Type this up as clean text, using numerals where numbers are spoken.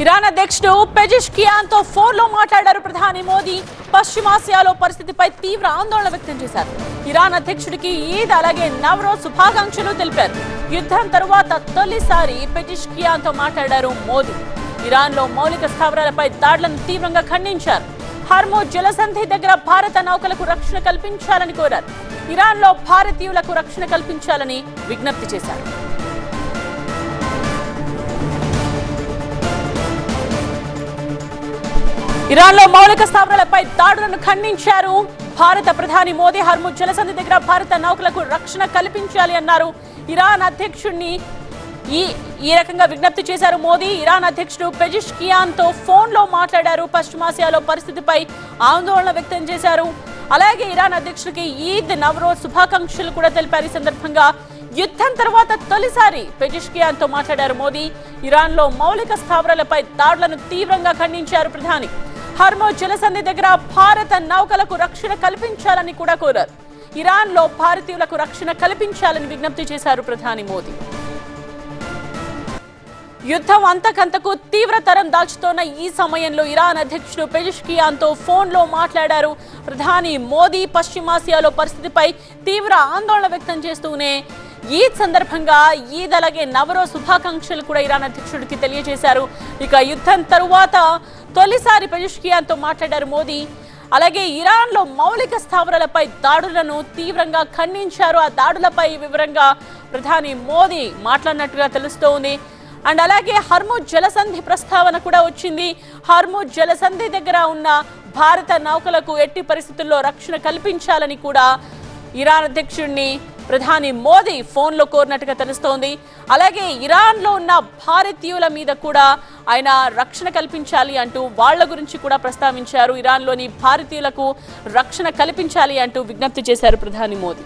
Iran అధ్యక్షుడు పెజెష్కియాన్తో ఫోన్లో మాట్లాడారు ప్రధాని మోదీ. పశ్చిమాసియాలో పరిస్థితిపై తీవ్ర ఆందోళన వ్యక్తం చేశారు. ఇరాన్ అధ్యక్షుడికి ఈద్ అలాగే నవరోజ్ శుభాకాంక్షలు తెలిపారు. యుద్ధం తరువాత తొలిసారి పెజెష్కియాన్తో మాట్లాడారు మోదీ. ఇరాన్లో మౌలిక స్థావరాలపై దాడులను తీవ్రంగా ఖండించారు. హార్మోజ్ జలసంధి దగ్గర భారత నౌకలకు రక్షణ కల్పించాలని కోరారు. ఇరాన్లో భారతీయులకు రక్షణ కల్పించాలని విజ్ఞప్తి చేశారు. ఇరాన్లో మౌలిక స్థావరాలపై దాడులను ఖండించారు భారత ప్రధాని మోదీ. హార్మోజ్ జలసంధి దగ్గర భారత నౌకలకు రక్షణ కల్పించాలి అన్నారు. ఇరాన్ అధ్యక్షుడిని ఈ రకంగా విజ్ఞప్తి చేశారు మోదీ. ఇరాన్ అధ్యక్షుడు పెజెష్కియాన్తో ఫోన్లో మాట్లాడారు. పశ్చిమాసియాలో పరిస్థితిపై ఆందోళన వ్యక్తం చేశారు. అలాగే ఇరాన్ అధ్యక్షుడికి ఈద్ నవరోజ్ శుభాకాంక్షలు కూడా తెలిపారు. ఈ సందర్భంగా యుద్ధం తర్వాత తొలిసారి పెజెష్కియాన్తో మాట్లాడారు మోదీ. ఇరాన్లో మౌలిక స్థావరాలపై దాడులను తీవ్రంగా ఖండించారు ప్రధాని. హార్మోజ్ జలసంధి దగ్గర భారత నౌకలకు రక్షణ కల్పించాలని కూడా కోరారు. ఇరాన్లో భారతీయులకు రక్షణ కల్పించాలని విజ్ఞప్తి చేశారు ప్రధాని మోదీ. యుద్ధం అంతకంతకు తీవ్రతరం దాల్చుతోన్న ఈ సమయంలో ఇరాన్ అధ్యక్షుడు పెజెష్కియాన్తో ఫోన్లో మాట్లాడారు ప్రధాని మోదీ. పశ్చిమాసియాలో పరిస్థితిపై తీవ్ర ఆందోళన వ్యక్తం చేస్తూనే ఈద్ సందర్భంగా ఈద్ అలాగే నవరోజ్ శుభాకాంక్షలు కూడా ఇరాన్ అధ్యక్షుడికి తెలియజేశారు. ఇక యుద్ధం తరువాత తొలిసారి పెజెష్కియాన్తో మాట్లాడారు మోదీ. అలాగే ఇరాన్లో మౌలిక స్థావరాలపై దాడులను తీవ్రంగా ఖండించారు. ఆ దాడులపై వివరంగా ప్రధాని మోదీ మాట్లాడినట్టుగా తెలుస్తోంది. అండ్ అలాగే హార్మోజ్ జలసంధి ప్రస్తావన కూడా వచ్చింది. హార్మోజ్ జలసంధి దగ్గర ఉన్న భారత నౌకలకు ఎట్టి పరిస్థితుల్లో రక్షణ కల్పించాలని కూడా ఇరాన్ అధ్యక్షుడిని ప్రధాని మోదీ ఫోన్లో కోరినట్టుగా తెలుస్తోంది. అలాగే ఇరాన్లో ఉన్న భారతీయుల మీద కూడా ఆయన రక్షణ కల్పించాలి అంటూ వాళ్ళ గురించి కూడా ప్రస్తావించారు. ఇరాన్లోని భారతీయులకు రక్షణ కల్పించాలి అంటూ విజ్ఞప్తి చేశారు ప్రధాని మోదీ.